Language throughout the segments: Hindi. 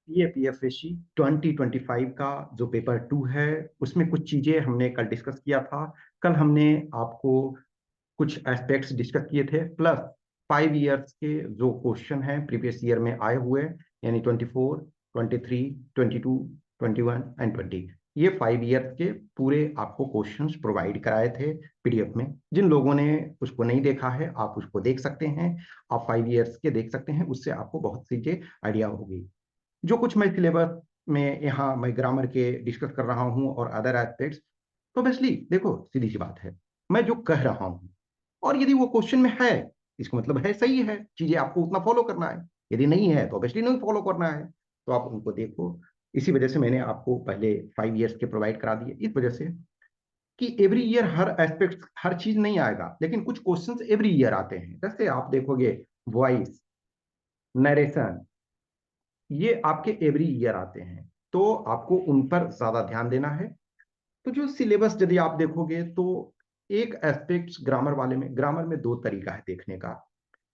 ये पीएफएससी 2025 का जो पेपर 2 है, उसमें कुछ चीजें हमने कल डिस्कस किया था। कल हमने आपको कुछ एस्पेक्ट्स डिस्कस किए थे, प्लस 5 इयर्स के जो क्वेश्चन हैं प्रीवियस ईयर में आए हुए, यानी 24, 23, 22, 21 एंड 20, ये 5 इयर्स के पूरे आपको क्वेश्चंस प्रोवाइड कराए थे पीडीएफ में। जिन लोगों ने उसको नहीं देखा है, आप उसको देख सकते हैं। आप 5 इयर्स के देख सकते हैं, उससे आपको बहुत चीजें आइडिया होगी। जो कुछ मैं सिलेबस में यहाँ मैं ग्रामर के डिस्कस कर रहा हूँ और अदर एस्पेक्ट्स, तो ऑब्वियसली देखो सीधी सी बात है, मैं जो कह रहा हूँ और यदि वो क्वेश्चन में है, इसका मतलब है सही है, चीजें आपको उतना फॉलो करना है। यदि नहीं है तो ऑब्वियसली नहीं फॉलो करना है, तो आप उनको देखो। इसी वजह से मैंने आपको पहले 5 इयर्स के प्रोवाइड करा दिए, इस वजह से कि एवरी ईयर हर एस्पेक्ट हर चीज नहीं आएगा, लेकिन कुछ क्वेश्चंस एवरी ईयर आते हैं। जैसे आप देखोगे वॉइस, नरेशन, ये आपके एवरी ईयर आते हैं, तो आपको उन पर ज्यादा ध्यान देना है। तो जो सिलेबस यदि आप देखोगे तो एक एस्पेक्ट्स ग्रामर वाले में, ग्रामर में दो तरीका है देखने का।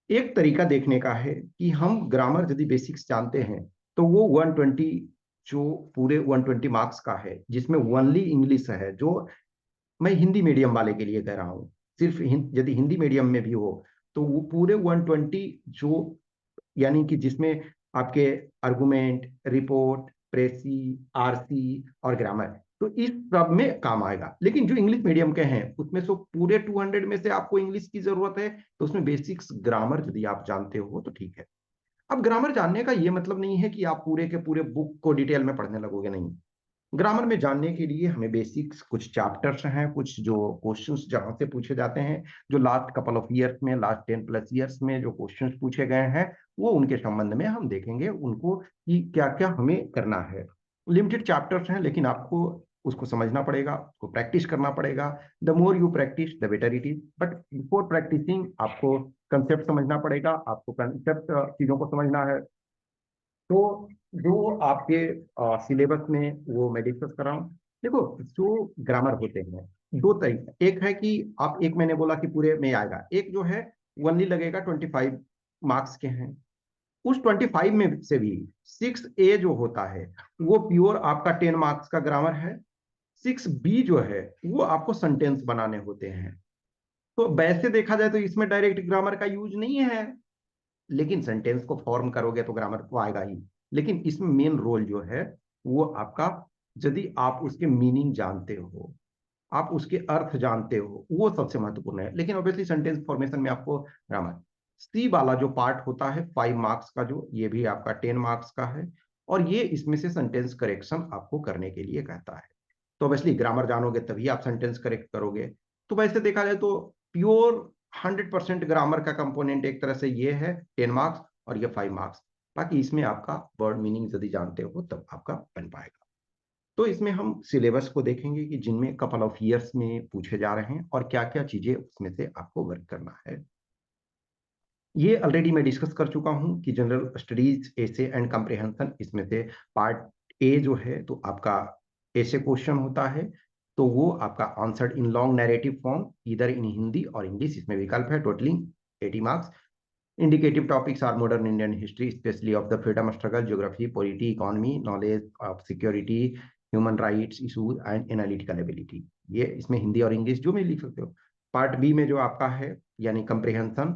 एक तरीका देखने का है कि हम ग्रामर यदि बेसिक्स जानते हैं तो वो 120, जो पूरे 120 मार्क्स का है, जिसमें ओनली इंग्लिश है, जो मैं हिंदी मीडियम वाले के लिए कह रहा हूँ। सिर्फ यदि हिंदी मीडियम में भी हो तो वो पूरे 120, जो यानी कि जिसमें आपके आर्गुमेंट, रिपोर्ट, प्रेसी, आरसी और ग्रामर, तो इस सब में काम आएगा। लेकिन जो इंग्लिश मीडियम के हैं उसमें से पूरे 200 में से आपको इंग्लिश की जरूरत है, तो उसमें बेसिक्स ग्रामर यदि आप जानते हो तो ठीक है। अब ग्रामर जानने का ये मतलब नहीं है कि आप पूरे के पूरे बुक को डिटेल में पढ़ने लगोगे, नहीं। ग्रामर में जानने के लिए हमें बेसिक्स कुछ चैप्टर्स हैं, कुछ जो क्वेश्चंस जहां से पूछे जाते हैं, जो लास्ट कपल ऑफ ईयर्स में, लास्ट 10+ ईयर्स में जो क्वेश्चंस पूछे गए हैं, वो उनके संबंध में हम देखेंगे उनको कि क्या क्या हमें करना है। लिमिटेड चैप्टर्स हैं, लेकिन आपको उसको समझना पड़ेगा, उसको प्रैक्टिस करना पड़ेगा। The more you practise the better it is, but before practising आपको कंसेप्ट समझना पड़ेगा, आपको कंसेप्ट चीजों को समझना है। तो जो आपके सिलेबस में वो मैं डिस्कस कर रहा हूँ। देखो, जो ग्रामर होते हैं दो तरीके, एक है कि आप, एक मैंने बोला कि पूरे में आएगा, एक जो है ओनली लगेगा 25 मार्क्स के हैं। उस 25 में से भी 6A जो होता है वो प्योर आपका 10 मार्क्स का ग्रामर है। 6B जो है वो आपको सेंटेंस बनाने होते हैं। तो वैसे देखा जाए तो इसमें डायरेक्ट ग्रामर का यूज नहीं है, लेकिन सेंटेंस को फॉर्म करोगे तो ग्रामर तो आएगा ही। लेकिन इसमें मेन रोल जो है वो आपका, यदि आप उसके मीनिंग जानते हो, आप उसके अर्थ जानते हो, वो सबसे महत्वपूर्ण है। लेकिन ऑब्वियसली सेंटेंस फॉर्मेशन में आपको ग्रामर, सी वाला जो पार्ट होता है 5 मार्क्स का, जो ये भी आपका 10 मार्क्स का है, और ये इसमें से सेंटेंस करेक्शन आपको करने के लिए कहता है। तो ऑब्वियसली ग्रामर जानोगे तभी आप सेंटेंस करेक्ट करोगे। तो वैसे देखा जाए तो प्योर 100% ग्रामर का कंपोनेंट एक तरह से ये है 10 मार्क्स, और ये 5 मार्क्स। बाकी इसमें आपका वर्ड मीनिंग यदि जानते हो तब आपका बन पाएगा। तो इसमें हम सिलेबस को देखेंगे कि जिनमें कपल ऑफ ईयर्स में पूछे जा रहे हैं और क्या क्या चीजें उसमें से आपको वर्क करना है। ये ऑलरेडी मैं डिस्कस कर चुका हूं कि जनरल स्टडीज एसे एंड कम्प्रिहेंशन, इसमें से पार्ट ए जो है तो आपका ऐसे क्वेश्चन होता है, तो वो आपका answered in long narrative form, इधर इन हिंदी और इंग्लिश, इसमें विकल्प है, totalling 80 marks. Indicative topics are modern Indian history, specially of the freedom struggle, geography, polity, economy, knowledge of security, human rights issues and analytical ability. ये इसमें हिंदी और इंग्लिश जो में लिख सकते हो। पार्ट बी में जो आपका है, यानी comprehension,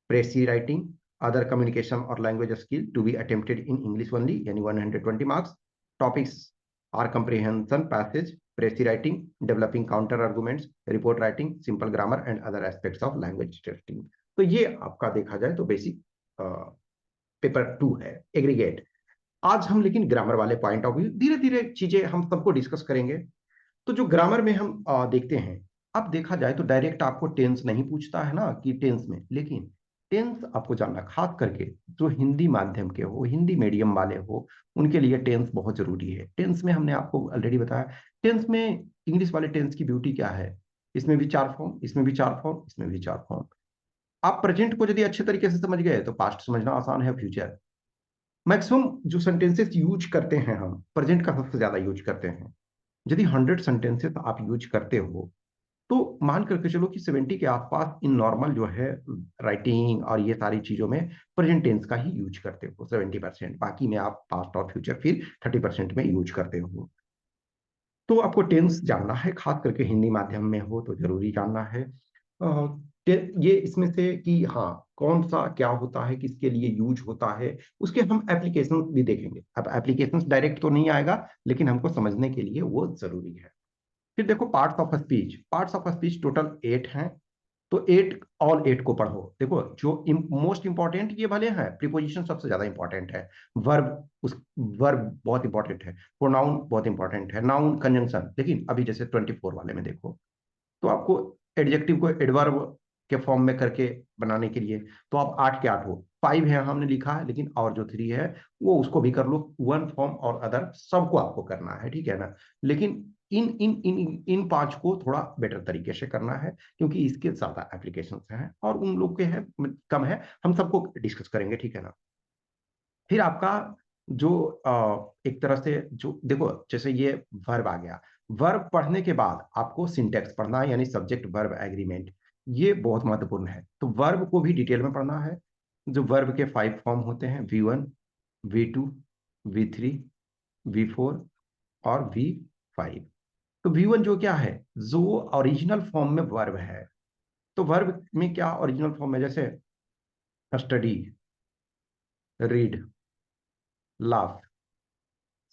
precis writing, other communication और language skill to be attempted in English only, यानी 120 marks. Topics are comprehension passage, precis writing, developing counter arguments, report writing, simple grammar and other aspects of language testing. तो ये आपका देखा जाए तो बेसिक पेपर 2 है, एग्रीगेट। आज हम लेकिन ग्रामर वाले पॉइंट ऑफ व्यू धीरे धीरे चीजें हम सबको डिस्कस करेंगे। तो जो ग्रामर में हम देखते हैं, अब देखा जाए तो डायरेक्ट आपको टेंस नहीं पूछता है ना कि टेंस में, लेकिन टेंस आपको जानना, खास करके जो हिंदी माध्यम के हो, हिंदी मीडियम वाले हो, उनके लिए टेंस बहुत जरूरी है। टेंस में हमने आपको ऑलरेडी बताया, टेंस में इंग्लिश वाले टेंस की ब्यूटी क्या है, इसमें भी 4 फॉर्म, इसमें भी 4 फॉर्म, इसमें भी 4 फॉर्म। आप प्रेजेंट को यदि अच्छे तरीके से समझ गए तो पास्ट समझना आसान है, फ्यूचर। मैक्सिमम जो सेंटेंसेस यूज करते हैं हम प्रेजेंट का सबसे ज्यादा यूज करते हैं। यदि 100 सेंटेंसेस आप यूज करते हो तो मान करके चलो कि 70 के आसपास इन नॉर्मल जो है राइटिंग और ये सारी चीजों में प्रेजेंट टेंस का ही यूज करते हो 70%, बाकी में आप पास्ट और फ्यूचर फिर 30% में यूज करते हो। तो आपको टेंस जानना है, खास करके हिंदी माध्यम में हो तो जरूरी जानना है। ये इसमें से कि हाँ कौन सा क्या होता है, किसके लिए यूज होता है, उसके हम एप्लीकेशन भी देखेंगे। अब एप्लीकेशन डायरेक्ट तो नहीं आएगा, लेकिन हमको समझने के लिए वो जरूरी है। फिर देखो parts of speech, parts of speech total 8 हैं। तो 8, ऑल 8 को पढ़ो। देखो जो मोस्ट इंपॉर्टेंट ये वाले हैं, प्रीपोजिशन सबसे ज्यादा इंपॉर्टेंट है, वर्ब उस वर्ब बहुत इंपॉर्टेंट है, प्रोनाउन बहुत इंपॉर्टेंट है, नाउन कंजंक्शन। लेकिन अभी जैसे 24 वाले में देखो, तो आपको एडजेक्टिव को एडवर्ब के फॉर्म में करके बनाने के लिए तो आप 8 के 8 हो। 5 है हमने लिखा है, लेकिन और जो 3 है वो उसको भी कर लो, वन फॉर्म और अदर सबको आपको करना है, ठीक है ना। लेकिन इन इन इन इन 5 को थोड़ा बेटर तरीके से करना है, क्योंकि इसके ज्यादा एप्लीकेशन हैं और उन लोग के हैं कम है, हम सबको डिस्कस करेंगे, ठीक है ना। फिर आपका जो एक तरह से जो देखो जैसे ये वर्ब आ गया, वर्ब पढ़ने के बाद आपको सिंटेक्स पढ़ना है, यानी सब्जेक्ट वर्ब एग्रीमेंट। ये बहुत महत्वपूर्ण है, तो वर्ब को भी डिटेल में पढ़ना है। जो वर्ब के 5 फॉर्म होते हैं, V1, V2, V3, V4 और V5। तो V1 जो क्या है, जो ओरिजिनल फॉर्म में वर्ब है। तो वर्ब में क्या ओरिजिनल फॉर्म है, जैसे स्टडी, रीड, लाफ,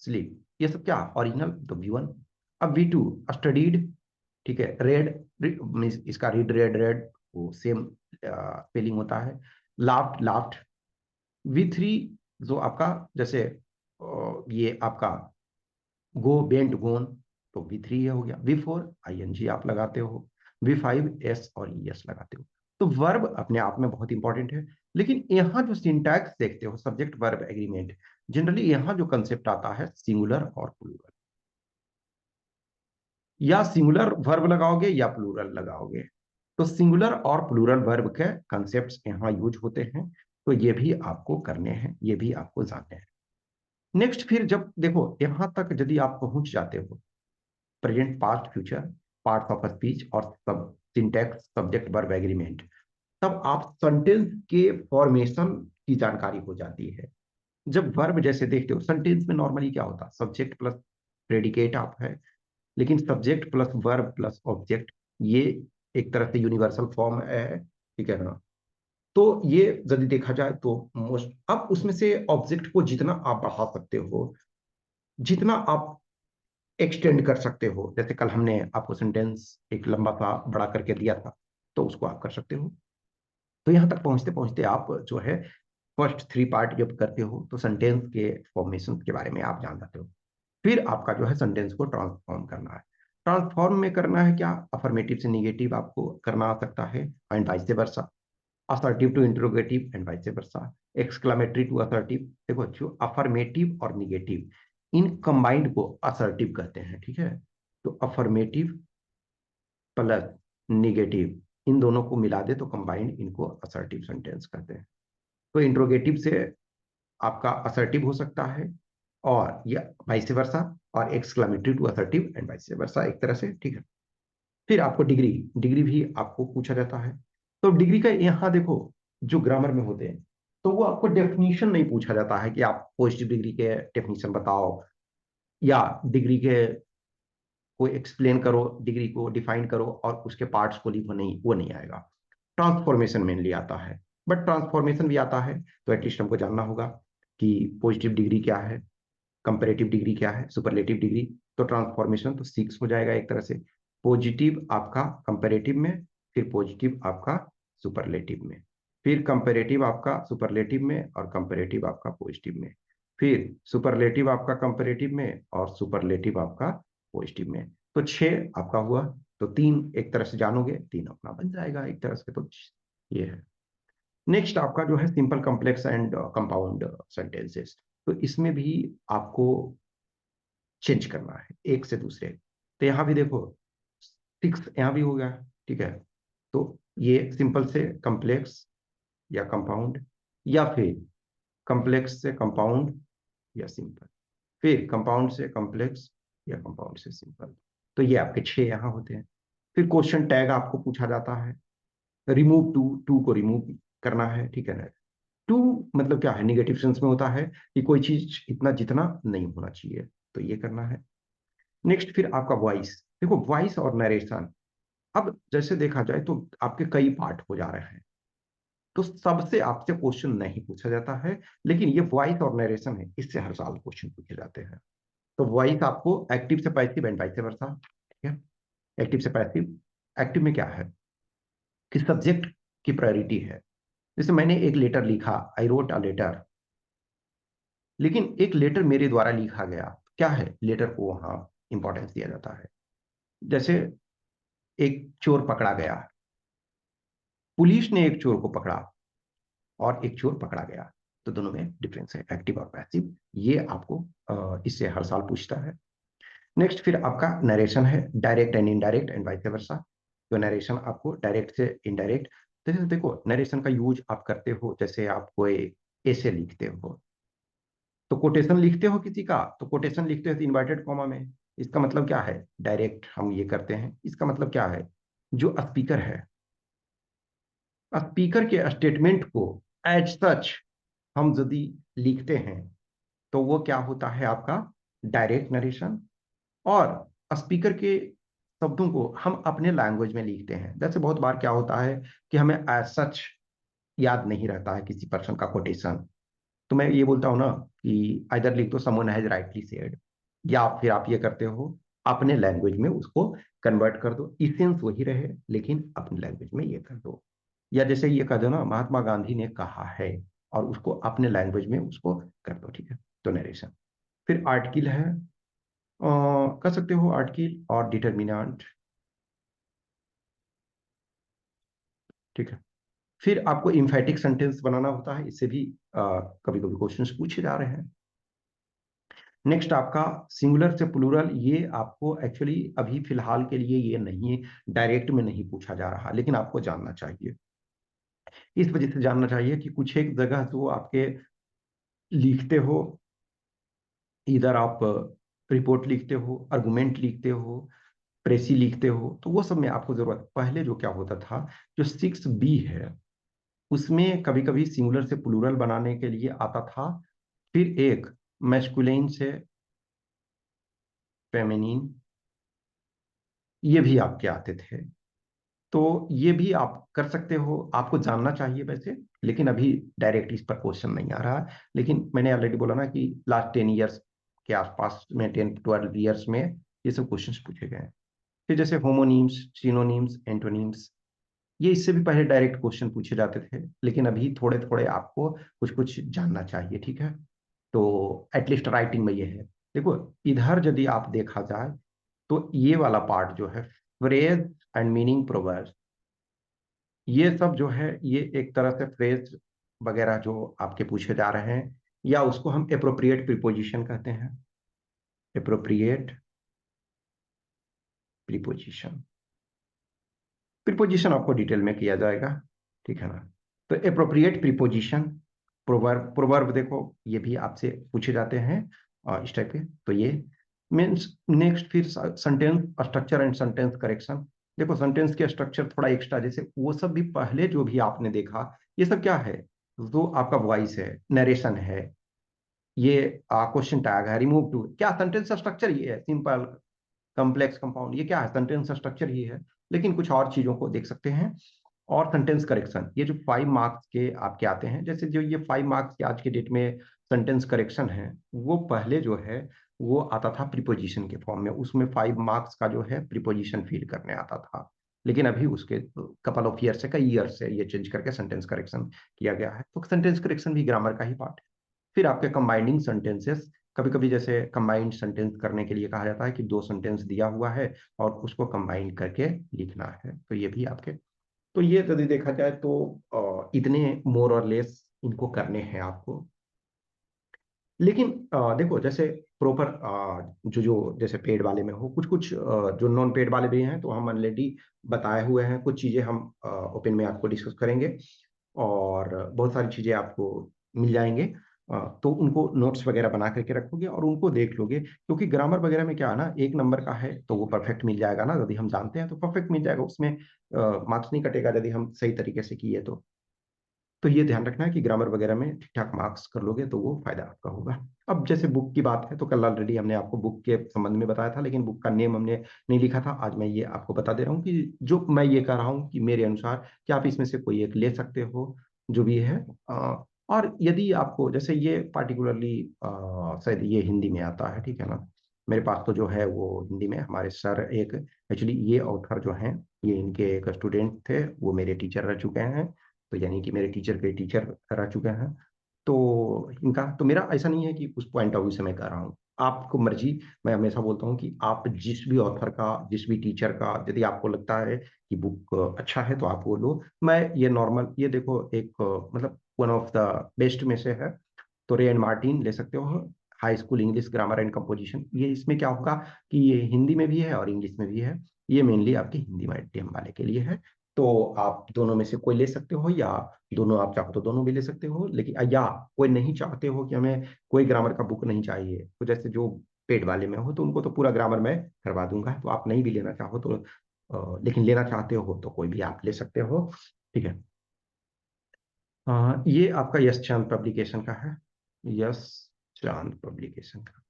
स्लीप, ये सब क्या ओरिजिनल, तो V1। अब V2 स्टडीड, ठीक है, रेड, मीन्स इसका रीड रेड रेड वो सेम स्पेलिंग होता है, लाफ्ट लाफ्ट। V3 जो आपका जैसे ये आपका गो बेंट गोन, तो V3 ये हो गया। V4 ING आप लगाते हो, V5 S और ES लगाते हो। तो वर्ब अपने आप में बहुत इंपॉर्टेंट है, लेकिन यहाँ जो सिंटैक्स देखते हो, सब्जेक्ट वर्ब एग्रीमेंट, जनरली यहाँ जो कंसेप्ट आता है सिंगुलर और प्लूरल, या सिंगुलर वर्ब लगाओगे या प्लूरल लगाओगे। तो सिंगुलर और प्लूरल वर्ब के कंसेप्ट्स यहाँ यूज होते हैं, तो ये भी आपको करने हैं, ये भी आपको जानने हैं। नेक्स्ट फिर जब देखो यहां तक यदि आप पहुंच जाते हो, present past future, parts of speech और सब सिंटैक्स सब्जेक्ट वर्ब एग्रीमेंट, तब आप सेंटेंस के फॉर्मेशन की जानकारी हो जाती है। जब वर्ब जैसे देखते हो, सेंटेंस में नॉर्मली क्या होता है, सब्जेक्ट प्लस प्रेडिकेट आप है, लेकिन subject plus verb plus object, ये एक तरह से यूनिवर्सल फॉर्म है, ठीक है ना। तो ये यदि देखा जाए तो मोस्ट, अब उसमें से ऑब्जेक्ट को जितना आप बढ़ा सकते हो, जितना आप एक्सटेंड कर सकते हो, जैसे कल हमने आपको सेंटेंस एक लंबा सा बड़ा करके दिया था, तो उसको आप कर सकते हो। तो यहां तक पहुंचते पहुंचते आप जो है फर्स्ट 3 पार्ट जब करते हो, तो सेंटेंस के फॉर्मेशन के बारे में आप जान जाते हो। फिर आपका जो है सेंटेंस को ट्रांसफॉर्म करना है। ट्रांसफॉर्म में करना है क्या, अफर्मेटिव से निगेटिव आपको करना आ सकता है, and vice versa, assertive to interrogative and vice versa, exclamatory to assertive. देखो जो अफर्मेटिव और निगेटिव, इन कंबाइंड को असर्टिव कहते हैं, ठीक है। तो अफर्मेटिव प्लस निगेटिव, इन दोनों को मिला दे तो कंबाइंड इनको असर्टिव सेंटेंस कहते हैं। तो इंट्रोगेटिव से आपका असर्टिव हो सकता है, और या वाइस वर्सा, और exclamatory to assertive and vice versa, एक तरह से, ठीक है। फिर आपको डिग्री, डिग्री भी आपको पूछा जाता है। तो डिग्री का यहाँ देखो, जो ग्रामर में होते हैं, तो वो आपको डेफिनेशन नहीं पूछा जाता है कि आप पॉजिटिव डिग्री के डेफिनेशन बताओ, या डिग्री के को एक्सप्लेन करो, डिग्री को डिफाइन करो और उसके पार्ट्स को लिखो, नहीं, वो नहीं आएगा। ट्रांसफॉर्मेशन मेनली आता है, बट ट्रांसफॉर्मेशन भी आता है, तो एटलीस्ट हमको जानना होगा कि पॉजिटिव डिग्री क्या है, कंपेरेटिव डिग्री क्या है, सुपरलेटिव डिग्री। तो ट्रांसफॉर्मेशन तो 6 हो जाएगा एक तरह से, पॉजिटिव आपका कंपेरेटिव में, फिर पॉजिटिव आपका सुपरलेटिव में, फिर कंपेरेटिव आपका सुपरलेटिव में, और कंपेरेटिव आपका पॉजिटिव में, फिर सुपरलेटिव आपका कंपेरेटिव में, और सुपरलेटिव आपका पॉजिटिव में। तो 6 आपका हुआ। तो 3 एक तरह से जानोगे, 3 अपना बन जाएगा एक तरह से। तो ये है। नेक्स्ट आपका जो है simple complex and compound sentences. तो इसमें भी आपको चेंज करना है एक से दूसरे। तो यहाँ भी देखो 6 यहाँ भी हो गया, ठीक है। तो ये सिंपल से कॉम्प्लेक्स या कंपाउंड, या फिर कॉम्प्लेक्स से कंपाउंड या सिंपल, फिर कंपाउंड से कॉम्प्लेक्स या कंपाउंड से सिंपल। तो ये आपके 6 यहाँ होते हैं। फिर क्वेश्चन टैग आपको पूछा जाता है, रिमूव टू, टू को रिमूव करना है, ठीक है ना। टू मतलब क्या है, निगेटिव सेंस में होता है कि कोई चीज इतना जितना नहीं होना चाहिए, तो ये करना है। नेक्स्ट फिर आपका वॉइस, देखो वॉइस और नरेशन, अब जैसे देखा जाए तो आपके कई पार्ट हो जा रहे हैं, तो सबसे आपसे क्वेश्चन नहीं पूछा जाता है, लेकिन ये वॉइस और नरेशन है, इससे हर साल क्वेश्चन पूछे जाते हैं। तो वॉइस आपको एक्टिव से पैसिव एंड वाइस वर्सा, ठीक है। एक्टिव से पैसिव, एक्टिव में क्या है कि सब्जेक्ट की प्रायोरिटी है। जैसे मैंने एक लेटर लिखा, आई रोट अ लेटर, लेकिन एक लेटर मेरे द्वारा लिखा गया, क्या है, लेटर को वहां इंपॉर्टेंस दिया जाता है। जैसे एक चोर पकड़ा गया, पुलिस ने एक चोर को पकड़ा और एक चोर पकड़ा गया, तो दोनों में डिफरेंस है, एक्टिव और पैसिव। ये आपको इससे हर साल पूछता है। नेक्स्ट फिर आपका नरेशन है, direct and indirect and vice वर्सा। तो नरेशन आपको डायरेक्ट से इनडायरेक्ट, जैसे देखो नरेशन का यूज आप करते हो, जैसे आप कोई ऐसे लिखते हो, तो कोटेशन लिखते हो किसी का, तो कोटेशन लिखते हो इन्वर्टेड कॉमा में, इसका मतलब क्या है, डायरेक्ट हम ये करते हैं। इसका मतलब क्या है, जो स्पीकर है, स्पीकर के स्टेटमेंट को एज सच हम यदि लिखते हैं, तो वो क्या होता है आपका डायरेक्ट नरेशन। और स्पीकर के शब्दों को हम अपने लैंग्वेज में लिखते हैं। जैसे बहुत बार क्या होता है कि हमें एज सच याद नहीं रहता है किसी पर्सन का कोटेशन, तो मैं ये बोलता हूँ ना कि इधर लिख दो समवन हैज राइटली सेड, या फिर आप ये करते हो अपने लैंग्वेज में उसको कन्वर्ट कर दो, इसेंस वही रहे लेकिन अपनी लैंग्वेज में ये कर दो। या जैसे ये कह दो ना महात्मा गांधी ने कहा है, और उसको अपने लैंग्वेज में उसको कर दो, ठीक है। तो नरेशन। फिर आर्टिकल है, कर सकते हो आर्टिकल और डिटर्मिनेंट, ठीक है। फिर आपको इम्फेटिक सेंटेंस बनाना होता है, इससे भी कभी कभी क्वेश्चंस पूछे जा रहे हैं। नेक्स्ट आपका सिंगुलर से प्लूरल, ये आपको एक्चुअली अभी फिलहाल के लिए ये नहीं, डायरेक्ट में नहीं पूछा जा रहा, लेकिन आपको जानना चाहिए। इस वजह से जानना चाहिए कि कुछ एक जगह जो आपके लिखते हो, इधर आप रिपोर्ट लिखते हो, आर्गुमेंट लिखते हो, प्रेसी लिखते हो, तो वो सब में आपको जरूरत, पहले जो क्या होता था, जो 6B है उसमें कभी कभी सिंगुलर से प्लूरल बनाने के लिए आता था। फिर एक मैस्कुलिन से फेमिनिन, ये भी आपके आते थे। तो ये भी आप कर सकते हो, आपको जानना चाहिए वैसे, लेकिन अभी डायरेक्ट इस पर क्वेश्चन नहीं आ रहा। लेकिन मैंने ऑलरेडी बोला ना कि लास्ट 10 ईयर्स के आसपास में, 10 to 12 ईयर्स में ये सब क्वेश्चंस पूछे गए हैं। फिर जैसे होमोनीम्स, सिनोनिम्स, एंटोनिम्स, ये इससे भी पहले डायरेक्ट क्वेश्चन पूछे जाते थे, लेकिन अभी थोड़े थोड़े आपको कुछ कुछ जानना चाहिए, ठीक है। तो एटलीस्ट राइटिंग में ये है। देखो इधर यदि आप देखा जाए, तो ये वाला पार्ट जो है, फ्रेज एंड मीनिंग प्रोवर्ब्स, ये सब जो है ये एक तरह से फ्रेज वगैरह जो आपके पूछे जा रहे हैं, या उसको हम एप्रोप्रिएट प्रीपोजिशन कहते हैं, एप्रोप्रिएट प्रीपोजिशन। प्रीपोजिशन आपको डिटेल में किया जाएगा, ठीक है ना। तो एप्रोप्रिएट प्रीपोजिशन, प्रोवर्ब, प्रोवर्ब देखो ये भी आपसे पूछे जाते हैं इस टाइप के। तो ये मीन्स, नेक्स्ट फिर sentence structure and sentence correction. देखो सेंटेंस के स्ट्रक्चर थोड़ा एक्स्ट्रा, जैसे वो सब भी पहले जो भी आपने देखा, ये सब क्या है, जो आपका वॉइस है, नरेशन है, ये क्वेश्चन टैग है, रिमूव टू, क्या सेंटेंस स्ट्रक्चर ये है, सिंपल, कॉम्प्लेक्स, कंपाउंड, ये क्या है, सेंटेंस स्ट्रक्चर ही है। लेकिन कुछ और चीजों को देख सकते हैं। और सेंटेंस करेक्शन, ये जो 5 मार्क्स के आपके आते हैं, जैसे जो ये 5 मार्क्स के आज के डेट में सेंटेंस करेक्शन है, वो पहले जो है वो आता था प्रीपोजिशन के फॉर्म में, उसमें 5 मार्क्स का जो है प्रीपोजिशन फिल करने आता था। लेकिन अभी उसके कपल ऑफ ईयर से, कई ईयर से ये चेंज करके सेंटेंस करेक्शन किया गया है। तो सेंटेंस करेक्शन भी ग्रामर का ही पार्ट है। फिर आपके कंबाइनिंग सेंटेंसेस, कभी कभी जैसे कंबाइंड सेंटेंस करने के लिए कहा जाता है कि 2 सेंटेंस दिया हुआ है और उसको कंबाइन करके लिखना है, तो ये भी आपके। तो ये यदि देखा जाए तो इतने मोर और लेस इनको करने हैं आपको। लेकिन देखो जैसे प्रॉपर जो जो जैसे पेड वाले में हो, कुछ कुछ जो नॉन पेड वाले भी हैं, तो हम ऑलरेडी बताए हुए हैं, कुछ चीज़ें हम ओपन में आपको डिस्कस करेंगे, और बहुत सारी चीज़ें आपको मिल जाएंगे। तो उनको नोट्स वगैरह बना करके रखोगे और उनको देख लोगे, क्योंकि ग्रामर वगैरह में क्या है ना, 1 नंबर का है तो वो परफेक्ट मिल जाएगा ना, यदि हम जानते हैं तो परफेक्ट मिल जाएगा, उसमें मार्क्स नहीं कटेगा यदि हम सही तरीके से किए तो ये ध्यान रखना है कि ग्रामर वगैरह में ठीक ठाक मार्क्स कर लोगे तो वो फायदा आपका होगा। अब जैसे बुक की बात है तो कल ऑलरेडी हमने आपको बुक के संबंध में बताया था, लेकिन बुक का नेम हमने नहीं लिखा था। आज मैं ये आपको बता दे रहा हूँ कि जो मैं ये कह रहा हूँ कि मेरे अनुसार कि आप इसमें से कोई एक ले सकते हो, जो भी है। और यदि आपको जैसे ये पार्टिकुलरली शायद ये हिंदी में आता है, ठीक है ना, मेरे पास तो जो है वो हिंदी में, हमारे सर एक, एक्चुअली ये ऑथर जो हैं, ये इनके एक स्टूडेंट थे, वो मेरे टीचर रह चुके हैं, तो यानी कि मेरे टीचर के टीचर रह चुके हैं। तो इनका तो मेरा ऐसा नहीं है कि उस पॉइंट ऑफ व्यू से मैं कर रहा हूँ, आपको मर्जी। मैं हमेशा बोलता हूँ कि आप जिस भी ऑथर का, जिस भी टीचर का, यदि आपको लगता है कि बुक अच्छा है तो आप वो लो। मैं ये नॉर्मल, ये देखो एक मतलब वन ऑफ द बेस्ट में से है, तो रे एंड मार्टिन ले सकते हो, high school English grammar and composition. ये इसमें क्या होगा कि ये हिंदी में भी है और इंग्लिश में भी है, ये मेनली आपके हिंदी मीडियम वाले के लिए है। तो आप दोनों में से कोई ले सकते हो, या दोनों आप चाहो तो दोनों भी ले सकते हो, लेकिन या कोई नहीं चाहते हो कि हमें कोई ग्रामर का बुक नहीं चाहिए, तो जैसे जो पेड वाले में हो तो उनको तो पूरा ग्रामर मैं करवा दूंगा, तो आप नहीं भी लेना चाहो तो लेकिन लेना चाहते हो तो कोई भी आप ले सकते हो, ठीक है। ये आपका यश चांद पब्लिकेशन का है, यश चांद पब्लिकेशन का।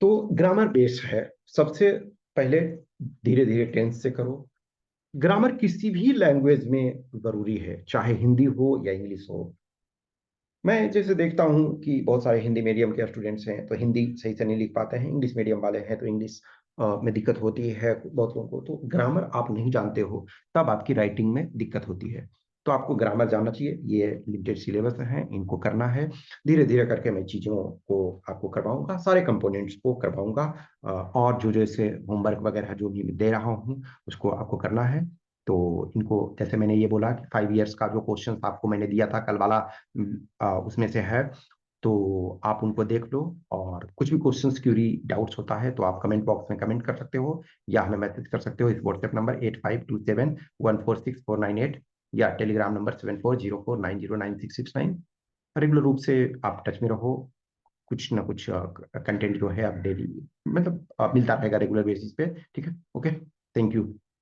तो ग्रामर बेस है, सबसे पहले धीरे धीरे टेंस से करो। ग्रामर किसी भी लैंग्वेज में जरूरी है, चाहे हिंदी हो या इंग्लिश हो। मैं जैसे देखता हूँ कि बहुत सारे हिंदी मीडियम के स्टूडेंट्स हैं तो हिंदी सही से नहीं लिख पाते हैं, इंग्लिश मीडियम वाले हैं तो इंग्लिश में दिक्कत होती है बहुत लोगों को। तो ग्रामर आप नहीं जानते हो तब आपकी राइटिंग में दिक्कत होती है, तो आपको ग्रामर जानना चाहिए। ये लिमिटेड सिलेबस है, इनको करना है धीरे धीरे करके। मैं चीज़ों को आपको करवाऊंगा, सारे कंपोनेंट्स को करवाऊंगा, और जो जैसे होमवर्क वगैरह जो भी दे रहा हूँ उसको आपको करना है। तो इनको जैसे मैंने ये बोला कि 5 इयर्स का जो क्वेश्चन आपको मैंने दिया था कल वाला, उसमें से है, तो आप उनको देख लो। और कुछ भी क्वेश्चंस क्यूरी डाउट्स होता है तो आप कमेंट बॉक्स में कमेंट कर सकते हो, या हमें मैसेज कर सकते हो इस व्हाट्सएप नंबर 8527146498, या टेलीग्राम नंबर 7404909669। रेगुलर रूप से आप टच में रहो, कुछ ना कुछ कंटेंट जो है आप डेली मतलब मिलता रहेगा रेगुलर बेसिस पे, ठीक है। Okay, thank you.